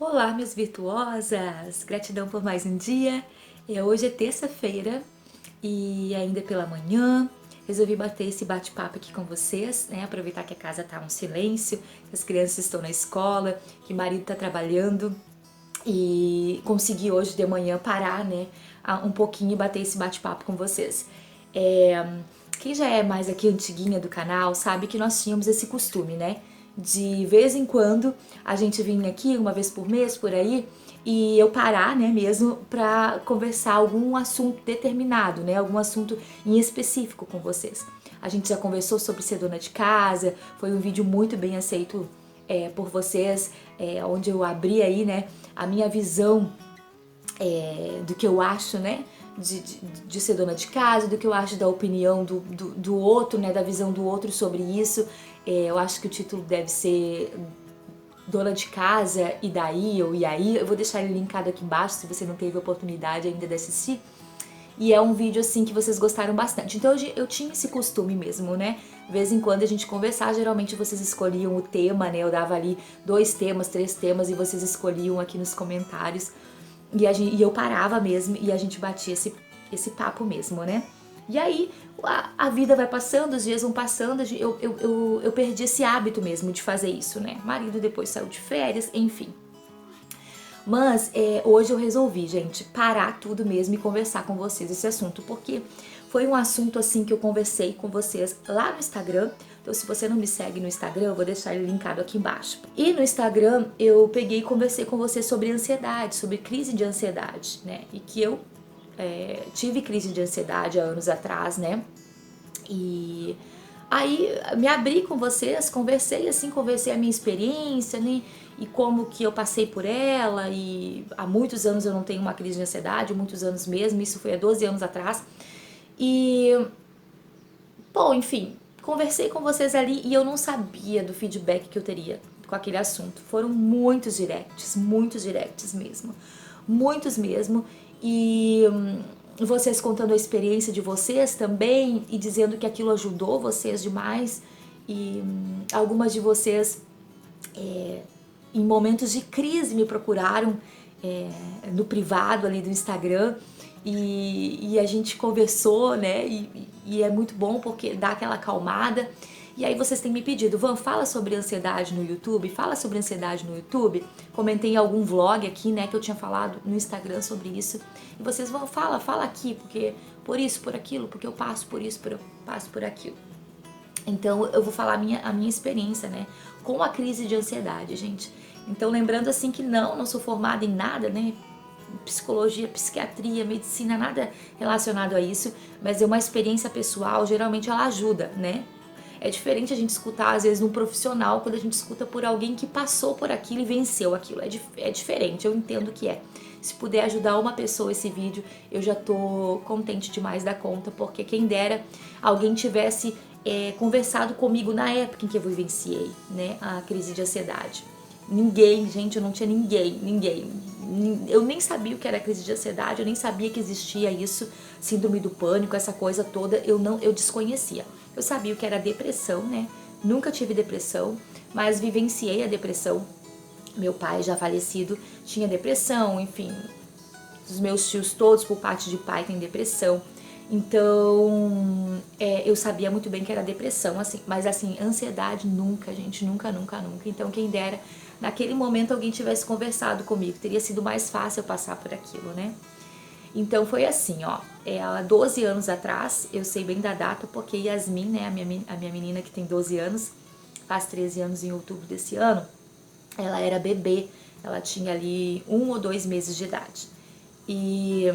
Olá, minhas virtuosas! Gratidão por mais um dia. Hoje é terça-feira e ainda pela manhã resolvi bater esse bate-papo aqui com vocês, né? Aproveitar que a casa tá um silêncio, que as crianças estão na escola, que o marido tá trabalhando e consegui hoje de manhã parar, né? Um pouquinho e bater esse bate-papo com vocês. É, Quem já é mais aqui antiguinha do canal sabe que nós tínhamos esse costume, né? De vez em quando a gente vinha aqui, uma vez por mês, por aí, e eu parar, né, mesmo pra conversar algum assunto determinado, né, algum assunto em específico com vocês. A gente já conversou sobre ser dona de casa, foi um vídeo muito bem aceito por vocês, onde eu abri aí, né, a minha visão do que eu acho, né, de ser dona de casa, do que eu acho da opinião do outro, né, da visão do outro sobre isso. Eu acho que o título deve ser Dona de Casa e daí ou e aí. Eu vou deixar ele linkado aqui embaixo se você não teve a oportunidade ainda de assistir. E é um vídeo assim que vocês gostaram bastante. Então eu tinha esse costume mesmo, né? De vez em quando a gente conversar, geralmente vocês escolhiam o tema, né? Eu dava ali 2 temas, 3 temas e vocês escolhiam aqui nos comentários. E eu parava mesmo e a gente batia esse papo mesmo, né? E aí a vida vai passando, os dias vão passando, eu perdi esse hábito mesmo de fazer isso, né? O marido depois saiu de férias, enfim. Mas hoje eu resolvi, gente, parar tudo mesmo e conversar com vocês esse assunto, porque foi um assunto assim que eu conversei com vocês lá no Instagram. Então, se você não me segue no Instagram, eu vou deixar ele linkado aqui embaixo. E no Instagram eu peguei e conversei com vocês sobre ansiedade, sobre crise de ansiedade, né? E que eu tive crise de ansiedade há anos atrás, né? E aí me abri com vocês, conversei assim, conversei a minha experiência, né? E como que eu passei por ela, e há muitos anos eu não tenho uma crise de ansiedade, muitos anos mesmo, isso foi há 12 anos atrás. E, bom, enfim, conversei com vocês ali e eu não sabia do feedback que eu teria com aquele assunto. Foram muitos directs mesmo, muitos mesmo. E vocês contando a experiência de vocês também e dizendo que aquilo ajudou vocês demais. E algumas de vocês em momentos de crise me procuraram no privado ali do Instagram e a gente conversou, né? E é muito bom porque dá aquela acalmada. E aí vocês têm me pedido, Van, fala sobre ansiedade no YouTube, fala sobre ansiedade no YouTube. Comentei em algum vlog aqui, né, que eu tinha falado no Instagram sobre isso. E vocês vão, fala aqui, porque por isso, por aquilo, porque eu passo por isso, eu passo por aquilo. Então eu vou falar a minha experiência, né, com a crise de ansiedade, gente. Então lembrando assim que não sou formada em nada, né, psicologia, psiquiatria, medicina, nada relacionado a isso, mas é uma experiência pessoal, geralmente ela ajuda, né? É diferente a gente escutar, às vezes, num profissional, quando a gente escuta por alguém que passou por aquilo e venceu aquilo. É diferente, eu entendo que é. Se puder ajudar uma pessoa esse vídeo, eu já tô contente demais da conta, porque quem dera alguém tivesse conversado comigo na época em que eu vivenciei, né, a crise de ansiedade. Ninguém, gente, eu não tinha ninguém. Eu nem sabia o que era crise de ansiedade, eu nem sabia que existia isso, síndrome do pânico, essa coisa toda, eu desconhecia. Eu sabia o que era depressão, né? Nunca tive depressão, mas vivenciei a depressão. Meu pai, já falecido, tinha depressão, enfim. Os meus tios todos, por parte de pai, têm depressão. Então, eu sabia muito bem que era depressão, assim, mas assim, ansiedade nunca, gente, nunca. Então, quem dera, naquele momento alguém tivesse conversado comigo, teria sido mais fácil eu passar por aquilo, né? Então foi assim, ó, há 12 anos atrás, eu sei bem da data, porque Yasmin, né, a minha menina que tem 12 anos, faz 13 anos em outubro desse ano, ela era bebê, ela tinha ali 1 ou 2 meses de idade. E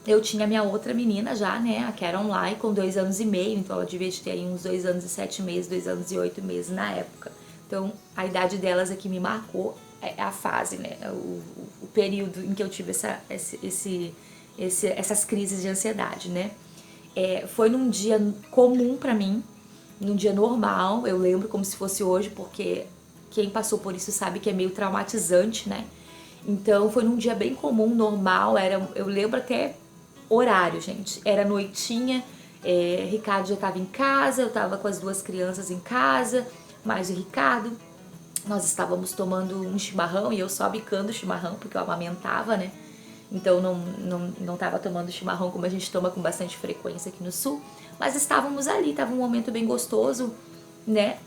eu tinha minha outra menina já, né, a Caron Lai, com 2 anos e meio, então ela devia ter aí uns 2 anos e 7 meses, 2 anos e 8 meses na época. Então a idade delas aqui me marcou, a fase, né, o período em que eu tive essas crises de ansiedade, né. Foi num dia comum pra mim, num dia normal, eu lembro como se fosse hoje, porque quem passou por isso sabe que é meio traumatizante, né? Então foi num dia bem comum, normal, eu lembro até horário, gente. Era noitinha, Ricardo já estava em casa, eu estava com as 2 crianças em casa, mais o Ricardo. nós estávamos tomando um chimarrão e eu só bicando o chimarrão porque eu amamentava, né? Então não tava tomando chimarrão como a gente toma com bastante frequência aqui no sul, mas estávamos ali, tava um momento bem gostoso, né?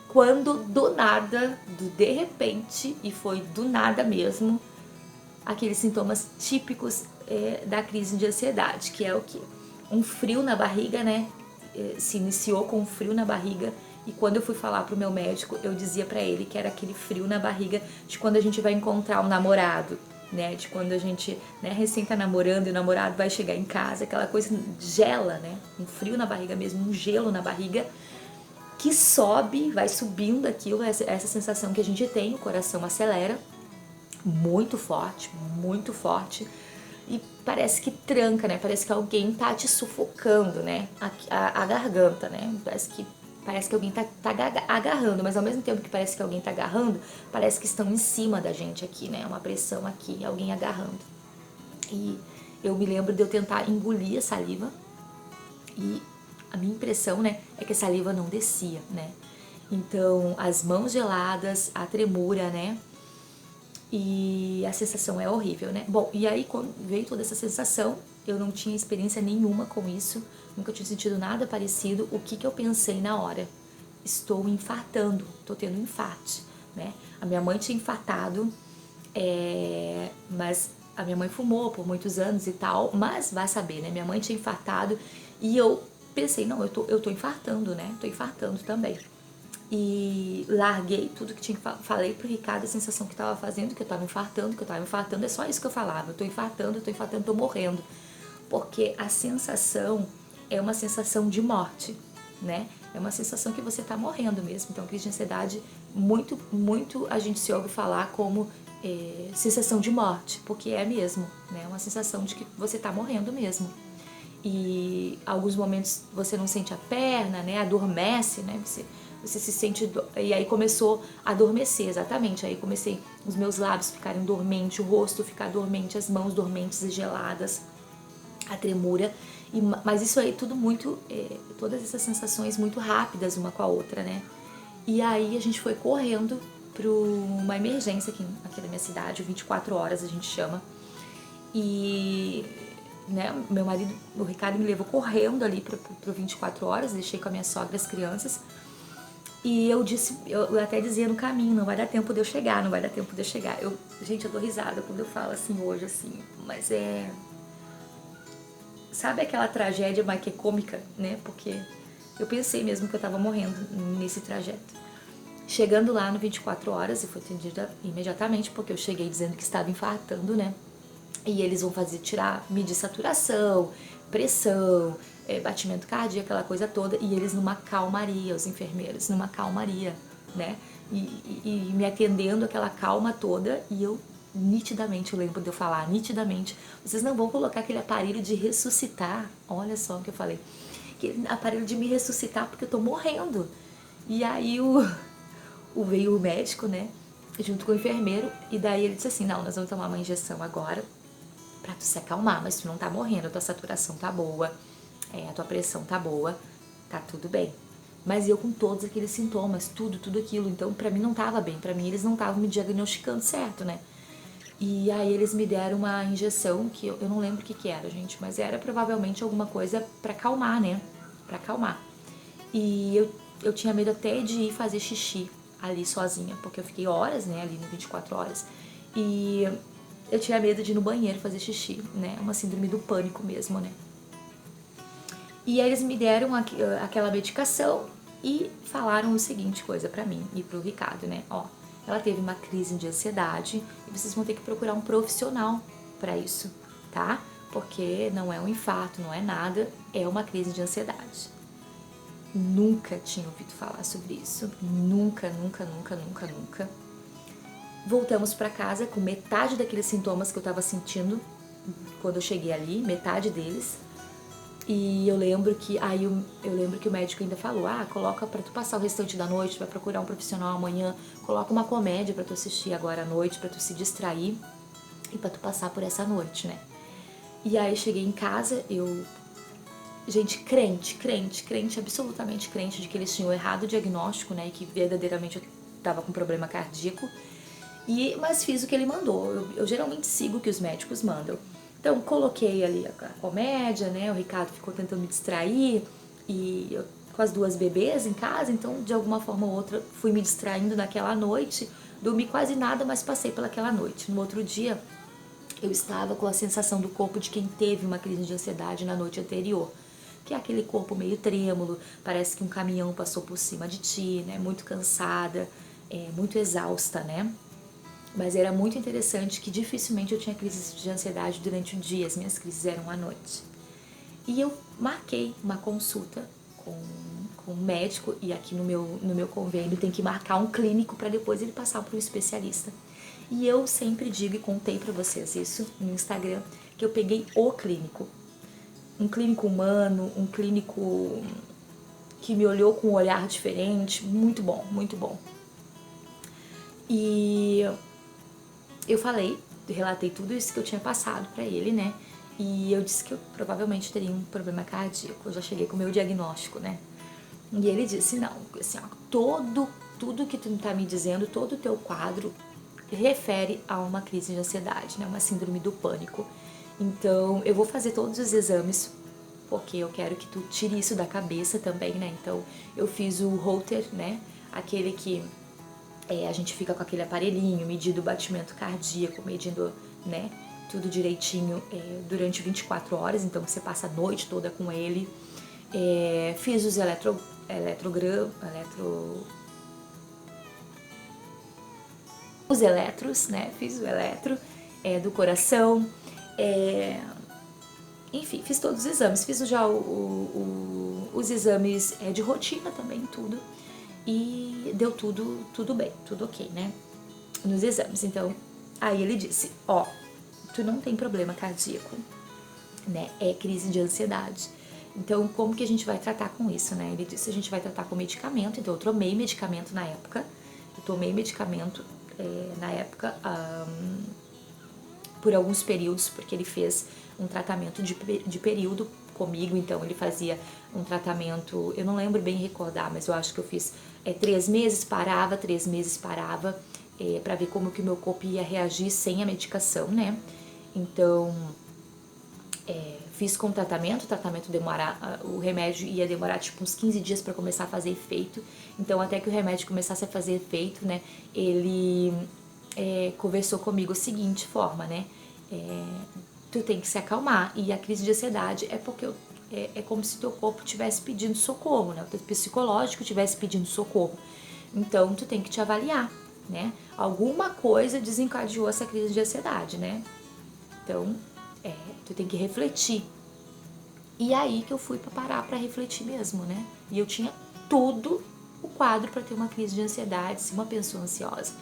Quando do nada, de repente, e foi do nada mesmo, aqueles sintomas típicos da crise de ansiedade, que é o quê? Um frio na barriga, né? Se iniciou com um frio na barriga, e quando eu fui falar pro meu médico, eu dizia pra ele que era aquele frio na barriga de quando a gente vai encontrar um namorado, né? De quando a gente, né, recém tá namorando e o namorado vai chegar em casa, aquela coisa gela, né? Um frio na barriga mesmo, um gelo na barriga, que sobe, vai subindo aquilo, essa sensação que a gente tem, o coração acelera, muito forte, e parece que tranca, né? Parece que alguém tá te sufocando, né? A garganta, né? Parece que alguém tá agarrando, mas ao mesmo tempo que parece que alguém tá agarrando, parece que estão em cima da gente aqui, né? Uma pressão aqui, alguém agarrando. E eu me lembro de eu tentar engolir a saliva e a minha impressão, né, é que a saliva não descia, né? Então, as mãos geladas, a tremura, né? E a sensação é horrível, né? Bom, e aí quando veio toda essa sensação, eu não tinha experiência nenhuma com isso, nunca tinha sentido nada parecido. O que eu pensei na hora? Estou infartando, estou tendo um infarte, né? A minha mãe tinha infartado, mas a minha mãe fumou por muitos anos e tal, mas vai saber, né? Minha mãe tinha infartado e eu pensei, não, eu tô infartando, né? Tô infartando também. E larguei tudo que tinha, falei pro Ricardo a sensação que tava fazendo, que eu tava infartando, é só isso que eu falava, eu tô infartando, tô morrendo. Porque a sensação é uma sensação de morte, né? É uma sensação que você tá morrendo mesmo. Então, crise de ansiedade, muito a gente se ouve falar como sensação de morte, porque é mesmo, né? Uma sensação de que você tá morrendo mesmo. E alguns momentos você não sente a perna, né? Adormece, né? Você se sente... E aí começou a adormecer, exatamente. Aí comecei os meus lábios ficarem dormentes, o rosto ficar dormente, as mãos dormentes e geladas, a tremura. Mas isso aí tudo muito... todas essas sensações muito rápidas uma com a outra, né? E aí a gente foi correndo para uma emergência aqui na minha cidade, o 24 horas a gente chama. E... né, meu marido, o Ricardo, me levou correndo ali pro 24 horas, deixei com a minha sogra as crianças. E eu até dizia no caminho, não vai dar tempo de eu chegar. Gente, eu dou risada quando eu falo assim hoje, assim, mas sabe aquela tragédia, mas que é cômica, né? Porque eu pensei mesmo que eu tava morrendo nesse trajeto. Chegando lá no 24 horas, e foi atendida imediatamente, porque eu cheguei dizendo que estava infartando, né? E eles vão medir saturação, pressão, batimento cardíaco, aquela coisa toda, e eles numa calmaria, os enfermeiros, numa calmaria, né? E me atendendo aquela calma toda, e eu nitidamente, eu lembro de eu falar, nitidamente, vocês não vão colocar aquele aparelho de ressuscitar, olha só o que eu falei, aquele aparelho de me ressuscitar porque eu tô morrendo. E aí veio o médico, né, junto com o enfermeiro, e daí ele disse assim, não, nós vamos tomar uma injeção agora, pra tu se acalmar, mas tu não tá morrendo, a tua saturação tá boa, a tua pressão tá boa, tá tudo bem. Mas eu com todos aqueles sintomas, tudo aquilo, então pra mim não tava bem, pra mim eles não estavam me diagnosticando certo, né? E aí eles me deram uma injeção que eu não lembro o que era, gente, mas era provavelmente alguma coisa pra acalmar, né? Pra acalmar. E eu tinha medo até de ir fazer xixi ali sozinha, porque eu fiquei horas, né, ali no 24 horas, e eu tinha medo de ir no banheiro fazer xixi, né? Uma síndrome do pânico mesmo, né? E aí eles me deram aquela medicação e falaram o seguinte coisa pra mim e pro Ricardo, né? Ó, ela teve uma crise de ansiedade e vocês vão ter que procurar um profissional pra isso, tá? Porque não é um infarto, não é nada, é uma crise de ansiedade. Nunca tinha ouvido falar sobre isso, nunca. Voltamos pra casa com metade daqueles sintomas que eu tava sentindo quando eu cheguei ali, metade deles. E eu lembro que o médico ainda falou, coloca pra tu passar o restante da noite, vai procurar um profissional amanhã, coloca uma comédia pra tu assistir agora à noite, pra tu se distrair e pra tu passar por essa noite, né? E aí cheguei em casa, gente, crente, absolutamente crente de que eles tinham errado o diagnóstico, né, e que verdadeiramente eu tava com problema cardíaco, mas fiz o que ele mandou. Eu geralmente sigo o que os médicos mandam. Então coloquei ali a comédia, né? O Ricardo ficou tentando me distrair e eu com as duas bebês em casa, então de alguma forma ou outra fui me distraindo naquela noite. Dormi quase nada, mas passei pelaquela noite. No outro dia eu estava com a sensação do corpo de quem teve uma crise de ansiedade na noite anterior, que é aquele corpo meio trêmulo, parece que um caminhão passou por cima de ti, né? Muito cansada, muito exausta, né? Mas era muito interessante que dificilmente eu tinha crises de ansiedade durante o dia, as minhas crises eram à noite. E eu marquei uma consulta com um médico, e aqui no meu convênio tem que marcar um clínico para depois ele passar para um especialista. E eu sempre digo e contei para vocês isso no Instagram, que eu peguei o clínico. Um clínico humano, um clínico que me olhou com um olhar diferente, muito bom, muito bom. E eu relatei tudo isso que eu tinha passado pra ele, né? E eu disse que eu provavelmente teria um problema cardíaco. Eu já cheguei com o meu diagnóstico, né? E ele disse, não, assim, ó, tudo que tu tá me dizendo, todo o teu quadro refere a uma crise de ansiedade, né? Uma síndrome do pânico. Então, eu vou fazer todos os exames, porque eu quero que tu tire isso da cabeça também, né? Então, eu fiz o Holter, né? Aquele que a gente fica com aquele aparelhinho, medindo o batimento cardíaco, medindo, né, tudo direitinho durante 24 horas, então você passa a noite toda com ele. Fiz os os eletros, né, fiz o eletro do coração, enfim, fiz todos os exames, fiz já os exames de rotina também, tudo. E deu tudo bem, tudo ok, né? Nos exames. Então, aí ele disse, ó, tu não tem problema cardíaco, né? É crise de ansiedade. Então, como que a gente vai tratar com isso, né? Ele disse, a gente vai tratar com medicamento. Então, eu tomei medicamento na época. Por alguns períodos, porque ele fez um tratamento de período comigo, então ele fazia um tratamento, eu não lembro bem recordar, mas eu acho que eu fiz 3 meses, parava, 3 meses, parava, pra ver como que o meu corpo ia reagir sem a medicação, né? Então, fiz com o tratamento o remédio ia demorar tipo uns 15 dias para começar a fazer efeito, então até que o remédio começasse a fazer efeito, né, ele conversou comigo da seguinte forma, né, tu tem que se acalmar, e a crise de ansiedade é porque é como se teu corpo estivesse pedindo socorro, né, o teu psicológico estivesse pedindo socorro, então tu tem que te avaliar, né, alguma coisa desencadeou essa crise de ansiedade, né, então tu tem que refletir. E aí que eu fui pra parar pra refletir mesmo, né? E eu tinha todo o quadro pra ter uma crise de ansiedade, ser uma pessoa ansiosa.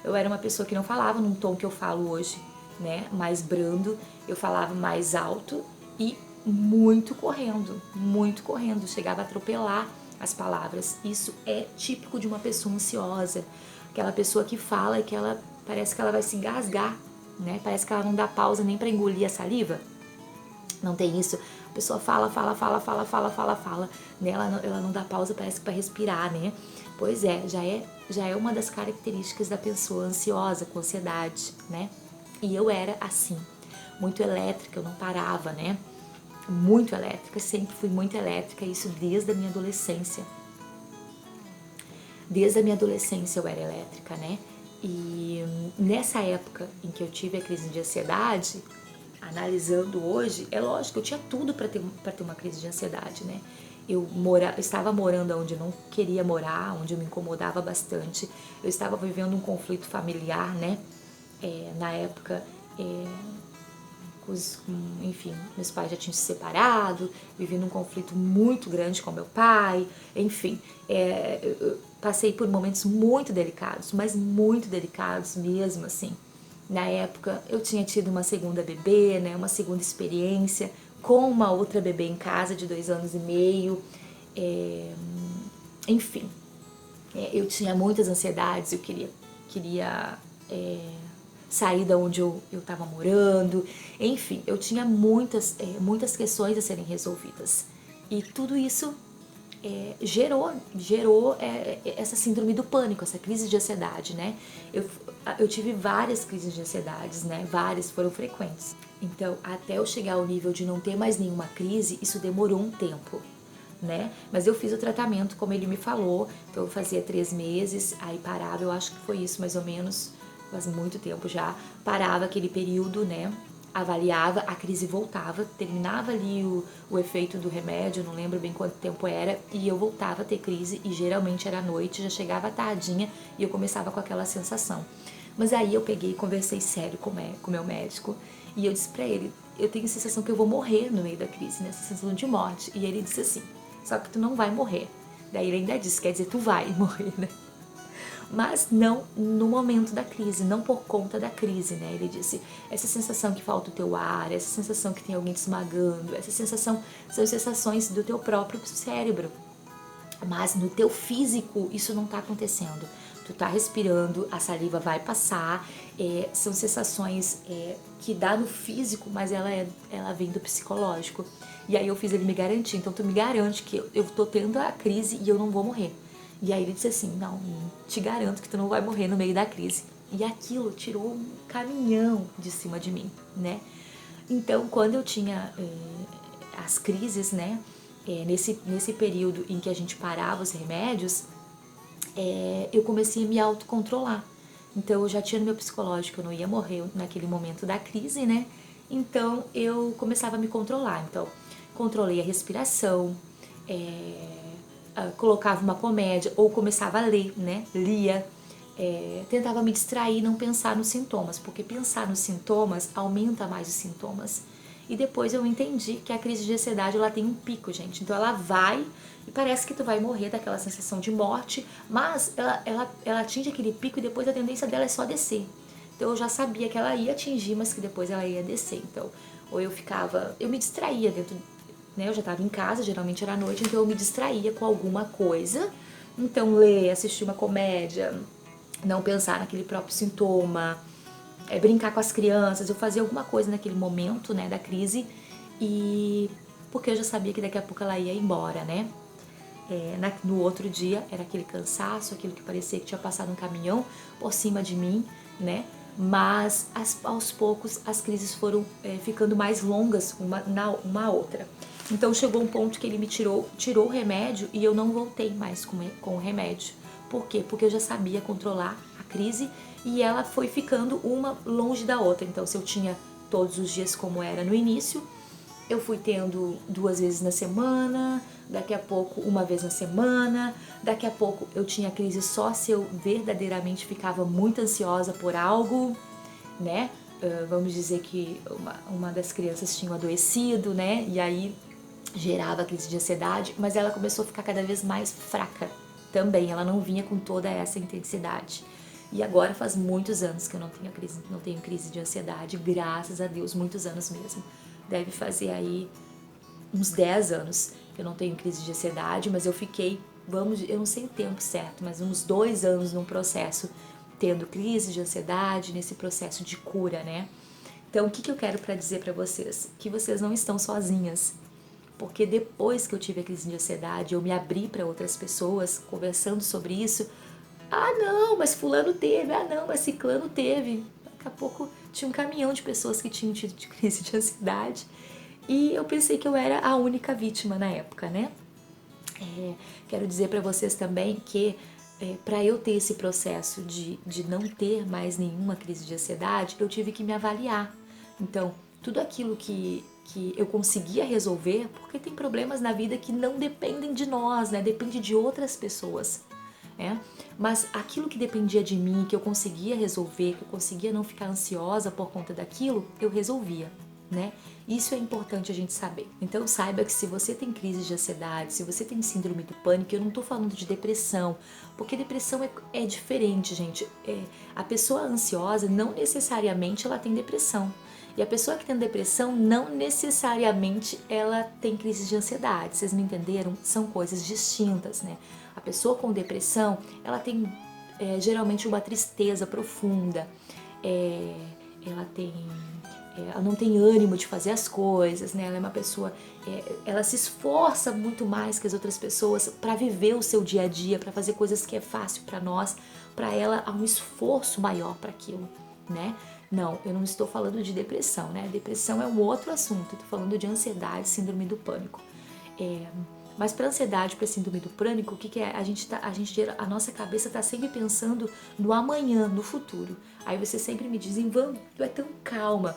Eu era uma pessoa que não falava num tom que eu falo hoje, né? Mais brando, eu falava mais alto e muito correndo. Chegava a atropelar as palavras. Isso é típico de uma pessoa ansiosa. Aquela pessoa que fala e que ela parece que ela vai se engasgar, né? Parece que ela não dá pausa nem pra engolir a saliva. Não tem isso. A pessoa fala, né? Ela não dá pausa, parece que para respirar, né? Pois já é uma das características da pessoa ansiosa, com ansiedade, né? E eu era assim, muito elétrica, eu não parava, né? Muito elétrica, sempre fui muito elétrica, isso desde a minha adolescência. Desde a minha adolescência eu era elétrica, né? E nessa época em que eu tive a crise de ansiedade, analisando hoje, é lógico, eu tinha tudo para ter uma crise de ansiedade, né? Eu estava morando onde eu não queria morar, onde eu me incomodava bastante. Eu estava vivendo um conflito familiar, né? Na época, enfim, meus pais já tinham se separado, vivi num conflito muito grande com meu pai, enfim, eu passei por momentos muito delicados, mas muito delicados mesmo, assim. Na época eu tinha tido uma segunda bebê, né, uma segunda experiência com uma outra bebê em casa de 2 anos e meio, enfim, eu tinha muitas ansiedades, eu queria sair da onde eu estava morando, enfim, eu tinha muitas questões a serem resolvidas. E tudo isso gerou essa síndrome do pânico, essa crise de ansiedade, né? Eu tive várias crises de ansiedades, né? Várias, foram frequentes. Então, até eu chegar ao nível de não ter mais nenhuma crise, isso demorou um tempo, né? Mas eu fiz o tratamento como ele me falou, então eu fazia 3 meses, aí parava, eu acho que foi isso mais ou menos, faz muito tempo já, parava aquele período, né? Avaliava, a crise voltava, terminava ali o efeito do remédio, não lembro bem quanto tempo era, e eu voltava a ter crise, e geralmente era à noite, já chegava tardinha e eu começava com aquela sensação. Mas aí eu peguei e conversei sério com o meu médico, e eu disse pra ele, eu tenho a sensação que eu vou morrer no meio da crise, né? Essa sensação de morte. E ele disse assim, só que tu não vai morrer. Daí ele ainda disse, quer dizer, tu vai morrer, né? Mas não no momento da crise, não por conta da crise, né? Ele disse, essa sensação que falta o teu ar, essa sensação que tem alguém te esmagando, essa sensação são sensações do teu próprio cérebro. Mas no teu físico isso não tá acontecendo. Tu tá respirando, a saliva vai passar, são sensações que dá no físico, mas ela vem do psicológico. E aí eu fiz ele me garantir, então tu me garante que eu tô tendo a crise e eu não vou morrer. E aí ele disse assim, não, te garanto que tu não vai morrer no meio da crise. E aquilo tirou um caminhão de cima de mim, né? Então, quando eu tinha as crises, né? Nesse período em que a gente parava os remédios, eu comecei a me autocontrolar. Então, eu já tinha no meu psicológico, eu não ia morrer naquele momento da crise, né? Então, eu começava a me controlar. Então, controlei a respiração, colocava uma comédia ou começava a ler, né? Lia, tentava me distrair, não pensar nos sintomas, porque pensar nos sintomas aumenta mais os sintomas. E depois eu entendi que a crise de ansiedade ela tem um pico, gente. Então ela vai e parece que tu vai morrer daquela sensação de morte, mas ela atinge aquele pico e depois a tendência dela é só descer. Então eu já sabia que ela ia atingir, mas que depois ela ia descer. Então, ou eu me distraía dentro, né? Eu já estava em casa, geralmente era à noite, então eu me distraía com alguma coisa. Então ler, assistir uma comédia, não pensar naquele próprio sintoma, brincar com as crianças, eu fazia alguma coisa naquele momento, né, da crise, e porque eu já sabia que daqui a pouco ela ia embora, né? No outro dia era aquele cansaço, aquilo que parecia que tinha passado um caminhão por cima de mim, né? Mas aos poucos as crises foram ficando mais longas uma outra. Então chegou um ponto que ele me tirou o remédio e eu não voltei mais com o remédio. Por quê? Porque eu já sabia controlar a crise e ela foi ficando uma longe da outra. Então se eu tinha todos os dias como era no início, eu fui tendo 2 vezes na semana, daqui a pouco 1 vez na semana, daqui a pouco eu tinha crise só se eu verdadeiramente ficava muito ansiosa por algo, né? Vamos dizer que uma das crianças tinha adoecido, né? E aí gerava crise de ansiedade, mas ela começou a ficar cada vez mais fraca também, ela não vinha com toda essa intensidade. E agora faz muitos anos que eu não tenho crise de ansiedade, graças a Deus, muitos anos mesmo. Deve fazer aí uns 10 anos que eu não tenho crise de ansiedade, mas eu fiquei, eu não sei o tempo certo, mas uns 2 anos num processo tendo crise de ansiedade, nesse processo de cura, né? Então, o que eu quero para dizer para vocês? Que vocês não estão sozinhas. Porque depois que eu tive a crise de ansiedade, eu me abri para outras pessoas conversando sobre isso. Ah, não, mas fulano teve. Ah, não, mas ciclano teve. Daqui a pouco tinha um caminhão de pessoas que tinham tido crise de ansiedade. E eu pensei que eu era a única vítima na época, né? Quero dizer para vocês também que para eu ter esse processo de não ter mais nenhuma crise de ansiedade, eu tive que me avaliar. Então, tudo aquilo que eu conseguia resolver, porque tem problemas na vida que não dependem de nós, né? Depende de outras pessoas, né? Mas aquilo que dependia de mim, que eu conseguia resolver, que eu conseguia não ficar ansiosa por conta daquilo, eu resolvia, né? Isso é importante a gente saber. Então saiba que se você tem crise de ansiedade, se você tem síndrome do pânico, eu não tô falando de depressão, porque depressão é diferente, gente. A pessoa ansiosa não necessariamente ela tem depressão. E a pessoa que tem depressão não necessariamente ela tem crise de ansiedade. Vocês me entenderam? São coisas distintas, né? A pessoa com depressão, ela tem geralmente uma tristeza profunda. Ela tem ela não tem ânimo de fazer as coisas, né? Ela é uma pessoa, ela se esforça muito mais que as outras pessoas para viver o seu dia a dia, para fazer coisas que é fácil para nós. Para ela há um esforço maior para aquilo, né? Não, eu não estou falando de depressão, né? Depressão é um outro assunto. Eu tô falando de ansiedade, síndrome do pânico. Mas para ansiedade, para síndrome do pânico, o que é? A nossa cabeça está sempre pensando no amanhã, no futuro. Aí você sempre me diz, Ivan, tu é tão calma.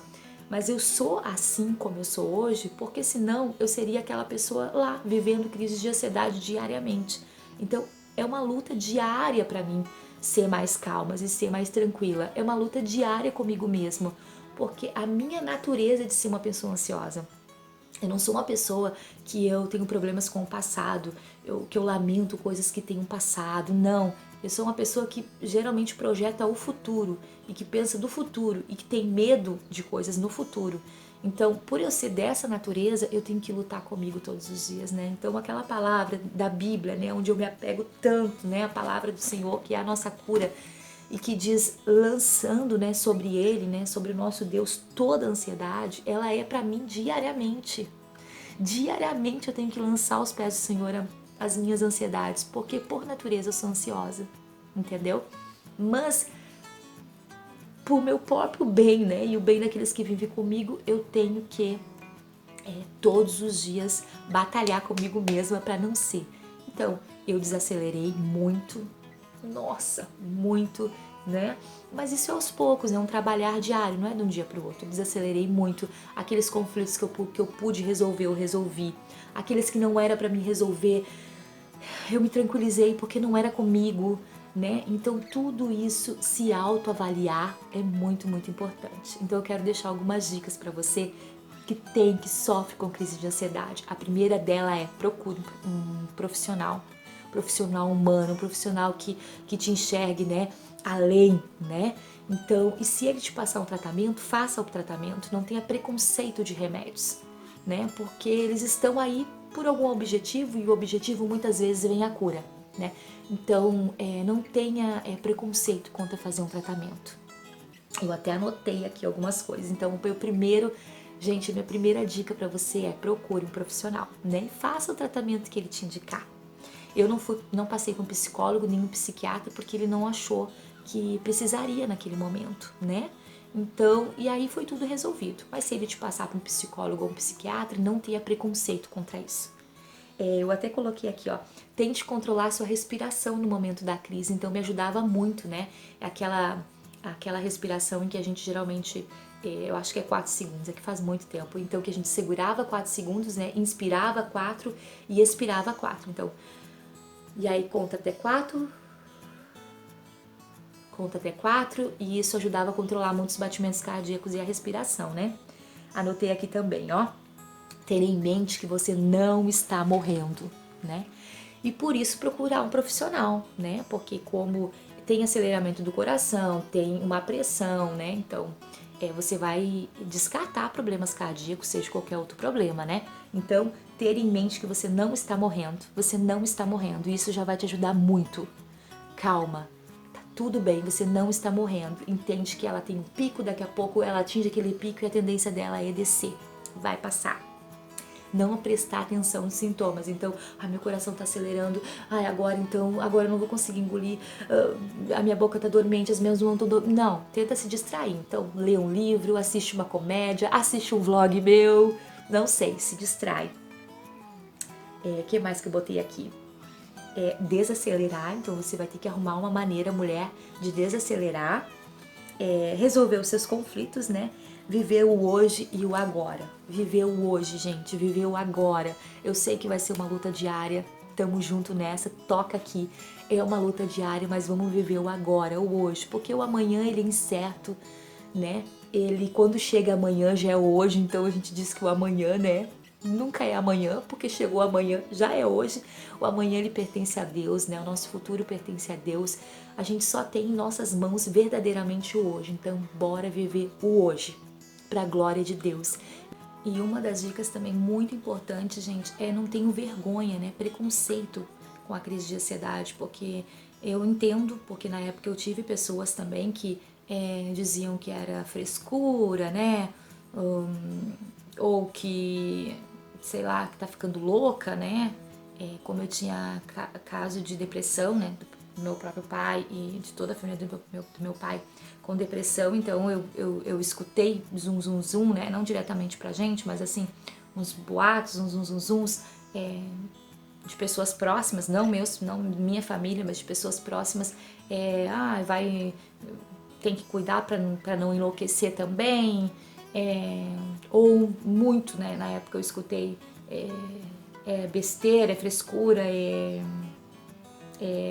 Mas eu sou assim como eu sou hoje, porque senão eu seria aquela pessoa lá, vivendo crises de ansiedade diariamente. Então, é uma luta diária para mim ser mais calma e ser mais tranquila. É uma luta diária comigo mesmo, porque a minha natureza é de ser uma pessoa ansiosa. Eu não sou uma pessoa que eu tenho problemas com o passado, que eu lamento coisas que tenham passado, não. Eu sou uma pessoa que geralmente projeta o futuro e que pensa do futuro e que tem medo de coisas no futuro. Então, por eu ser dessa natureza, eu tenho que lutar comigo todos os dias, né? Então, aquela palavra da Bíblia, né, onde eu me apego tanto, né, a palavra do Senhor, que é a nossa cura, e que diz lançando, né, sobre ele, né, sobre o nosso Deus toda a ansiedade, ela é para mim diariamente. Diariamente eu tenho que lançar aos pés do Senhor as minhas ansiedades, porque por natureza eu sou ansiosa, entendeu? Mas por meu próprio bem, né, e o bem daqueles que vivem comigo, eu tenho que todos os dias batalhar comigo mesma para não ser. Então, eu desacelerei muito, nossa, muito, né? Mas isso é aos poucos, é um trabalhar diário, não é de um dia para o outro. Eu desacelerei muito. Aqueles conflitos que eu pude resolver, eu resolvi. Aqueles que não era para me resolver, eu me tranquilizei porque não era comigo, né? Então tudo isso, se autoavaliar, é muito, muito importante. Então eu quero deixar algumas dicas para você que sofre com crise de ansiedade. A primeira dela é procure um profissional humano, um profissional que te enxergue, né, além, né? Então, e se ele te passar um tratamento, faça o tratamento, não tenha preconceito de remédios, né? Porque eles estão aí por algum objetivo e o objetivo muitas vezes vem a cura, né? Então, não tenha preconceito quanto a fazer um tratamento. Eu até anotei aqui algumas coisas. Então, o meu primeiro, gente, minha primeira dica para você é procure um profissional, né? E faça o tratamento que ele te indicar. Eu não passei com um psicólogo nem um psiquiatra porque ele não achou que precisaria naquele momento, né? Então, e aí foi tudo resolvido. Mas se ele te passar para um psicólogo ou um psiquiatra, não tenha preconceito contra isso. Eu até coloquei aqui, ó, tente controlar sua respiração no momento da crise, então me ajudava muito, né? Aquela respiração em que a gente geralmente, eu acho que é 4 segundos, é que faz muito tempo, então que a gente segurava 4 segundos, né? Inspirava 4 e expirava 4. Então, e aí conta até 4 e isso ajudava a controlar muitos batimentos cardíacos e a respiração, né? Anotei aqui também, ó. Ter em mente que você não está morrendo, né? E por isso procurar um profissional, né? Porque como tem aceleramento do coração, tem uma pressão, né? Então, você vai descartar problemas cardíacos, seja qualquer outro problema, né? Então, ter em mente que você não está morrendo, você não está morrendo, e isso já vai te ajudar muito. Calma, tá tudo bem, você não está morrendo. Entende que ela tem um pico, daqui a pouco ela atinge aquele pico e a tendência dela é descer. Vai passar. Não prestar atenção nos sintomas. Então, meu coração tá acelerando, agora eu não vou conseguir engolir, a minha boca tá dormente, as minhas mãos estão dormentes. Não, tenta se distrair. Então, lê um livro, assiste uma comédia, assiste um vlog meu, não sei, se distrai. O que mais que eu botei aqui? Desacelerar, então você vai ter que arrumar uma maneira, mulher, de desacelerar, resolver os seus conflitos, né? Viver o hoje e o agora. Viver o hoje, gente, viver o agora. Eu sei que vai ser uma luta diária, tamo junto nessa, toca aqui. É uma luta diária, mas vamos viver o agora, o hoje, porque o amanhã ele é incerto, né? Ele, quando chega amanhã, já é hoje, então a gente diz que o amanhã, né? Nunca é amanhã, porque chegou amanhã, já é hoje. O amanhã ele pertence a Deus, né? O nosso futuro pertence a Deus. A gente só tem em nossas mãos verdadeiramente o hoje. Então, bora viver o hoje, para a glória de Deus. E uma das dicas também muito importante, gente, não tenho vergonha, né? Preconceito com a crise de ansiedade, porque eu entendo, porque na época eu tive pessoas também que diziam que era frescura, né? ou que, sei lá, que tá ficando louca, né? Como eu tinha caso de depressão, né? Do meu próprio pai e de toda a família do meu pai com depressão, então eu escutei zum zum zum, né? Não diretamente pra gente, mas assim, uns boatos, uns zum zum zums, de pessoas próximas, não minha família, mas de pessoas próximas, tem que cuidar para não enlouquecer também, ou muito, né? Na época eu escutei besteira, frescura,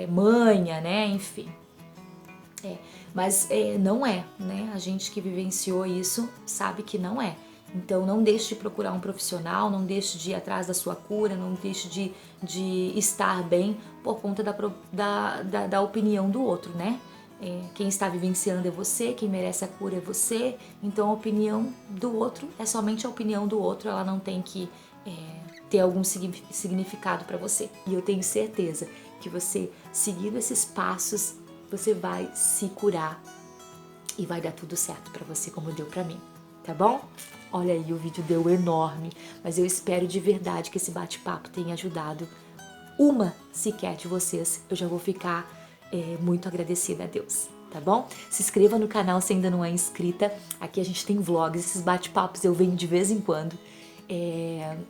manha, né? Enfim. Mas não é, né? A gente que vivenciou isso sabe que não é. Então não deixe de procurar um profissional, não deixe de ir atrás da sua cura, não deixe de estar bem por conta da opinião do outro, né? Quem está vivenciando é você, quem merece a cura é você, então a opinião do outro é somente a opinião do outro, ela não tem que ter algum significado para você. E eu tenho certeza que você, seguindo esses passos, você vai se curar e vai dar tudo certo para você como deu para mim, tá bom? Olha aí, o vídeo deu enorme, mas eu espero de verdade que esse bate-papo tenha ajudado uma sequer de vocês. Eu já vou ficar muito agradecida a Deus, tá bom? Se inscreva no canal se ainda não é inscrita. Aqui a gente tem vlogs, esses bate-papos eu venho de vez em quando.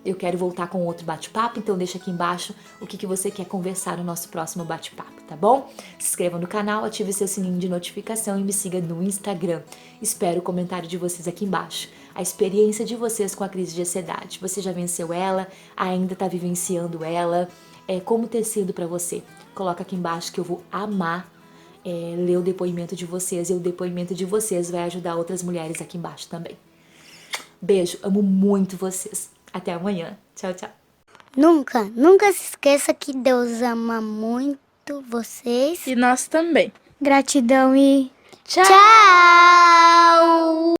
Eu quero voltar com outro bate-papo, então deixa aqui embaixo o que você quer conversar no nosso próximo bate-papo, tá bom? Se inscreva no canal, ative seu sininho de notificação e me siga no Instagram. Espero o comentário de vocês aqui embaixo. A experiência de vocês com a crise de ansiedade. Você já venceu ela? Ainda está vivenciando ela? Como ter sido para você? Coloca aqui embaixo que eu vou amar ler o depoimento de vocês, e o depoimento de vocês vai ajudar outras mulheres aqui embaixo também. Beijo, amo muito vocês. Até amanhã. Tchau, tchau. Nunca se esqueça que Deus ama muito vocês. E nós também. Gratidão e Tchau! tchau!